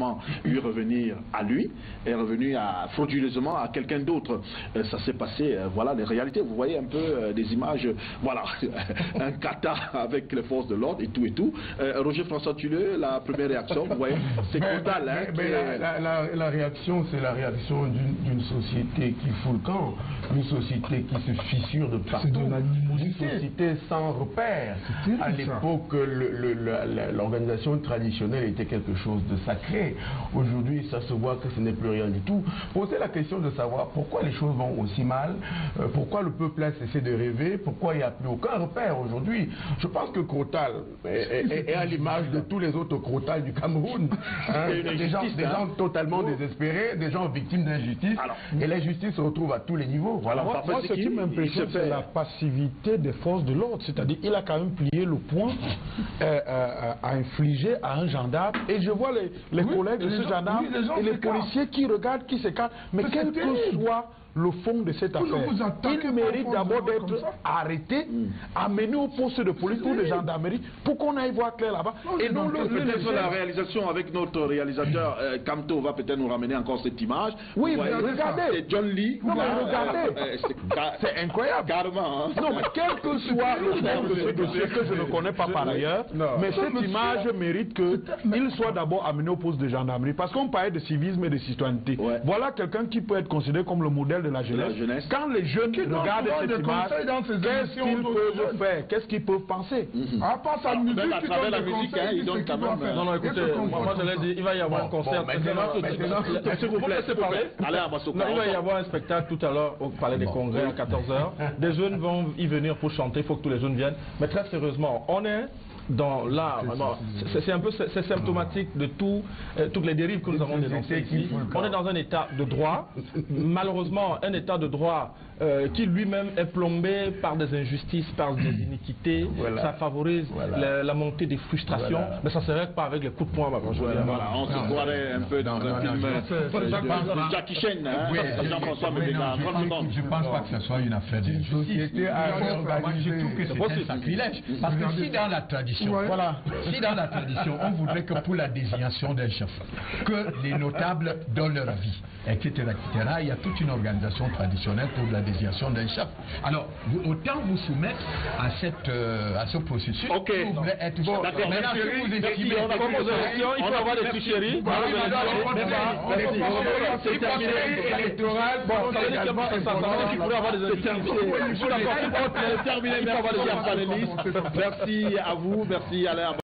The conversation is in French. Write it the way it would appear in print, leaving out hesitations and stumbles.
finalement lui revenir à lui, est revenu frauduleusement à quelqu'un d'autre. Ça s'est passé, voilà les réalités. Vous voyez un peu des images, voilà, un kata avec les forces de l'ordre et tout et tout. Roger François Tulleux, la première réaction, vous voyez, c'est brutal. La réaction, c'est la réaction d'une société qui fout le camp, une société qui se fissure de partout, une société sans repère. À l'époque, l'organisation traditionnelle était quelque chose de sacré. Aujourd'hui, ça se voit que ce n'est plus rien du tout. Posez la question de savoir pourquoi les choses vont aussi mal, pourquoi le peuple a cessé de rêver, pourquoi il n'y a plus aucun repère aujourd'hui. Je pense que Krotal est à l'image de tous les autres Krotal du Cameroun. Hein, des gens totalement désespérés, des gens victimes d'injustice. Et l'injustice se retrouve à tous les niveaux. Voilà. Moi, ce qui m'impressionne, c'est la passivité des forces de l'ordre. C'est-à-dire qu'il a quand même plié le point à infliger à un gendarme. Et je vois les collègues de ce gendarme et les policiers qui regardent, qui s'écartent. Mais quel que soit le fond de cette affaire, il mérite d'abord d'être arrêté, amené au poste de police ou de gendarmerie pour qu'on aille voir clair là-bas. Et non peut-être la réalisation avec notre réalisateur Kamto va peut-être nous ramener encore cette image. Oui, mais regardez. C'est John Lee. Non, mais regardez. C'est incroyable. Carrément. Hein. Non, mais quel que soit le fond de ce dossier que je ne connais pas par ailleurs, mais cette image mérite qu'il soit d'abord amené au poste de gendarmerie. Parce qu'on parlait de civisme et de citoyenneté. Voilà quelqu'un qui peut être considéré comme le modèle de la jeunesse. Quand les jeunes regardent cette image, qu'est-ce qu'ils peuvent faire? Qu'est-ce qu'ils peuvent penser? À part sa musique, à travers la musique, ils donnent quand même. Non, écoutez, moi je l'ai dit, il va y avoir un concert. S'il vous plaît, allez à Basoka. Il va y avoir un spectacle tout à l'heure au Palais des Congrès à 14h. Des jeunes vont y venir pour chanter, il faut que tous les jeunes viennent. Mais très sérieusement, on est dans l'art, c'est un peu symptomatique de toutes les dérives que nous avons dénoncées ici. On est dans un état de droit, malheureusement un état de droit qui lui-même est plombé par des injustices, par des iniquités. Ça favorise la montée des frustrations, mais ça ne se règle pas avec les coups de poing. On se croirait un peu dans un film de Jackie Chan, Jean-François Mbemba. Je ne pense pas que ce soit une affaire de justice. Moi, je trouve que c'est un sacrilège. Parce que si dans la tradition, si dans la tradition, on voudrait que pour la désignation d'un chef, que les notables donnent leur avis, etc., il y a toute une organisation traditionnelle pour la désignation d'un chef. Alors, autant vous soumettre à ce processus. Ok. Vous voulez être chef. D'accord. Maintenant, si vous estimez comme aux élections, il faut avoir des tricheries. C'est terminé. Électoral. Bon, ça veut dire qu'il pourrait avoir des C'est terminé. Merci à vous. Merci Alain.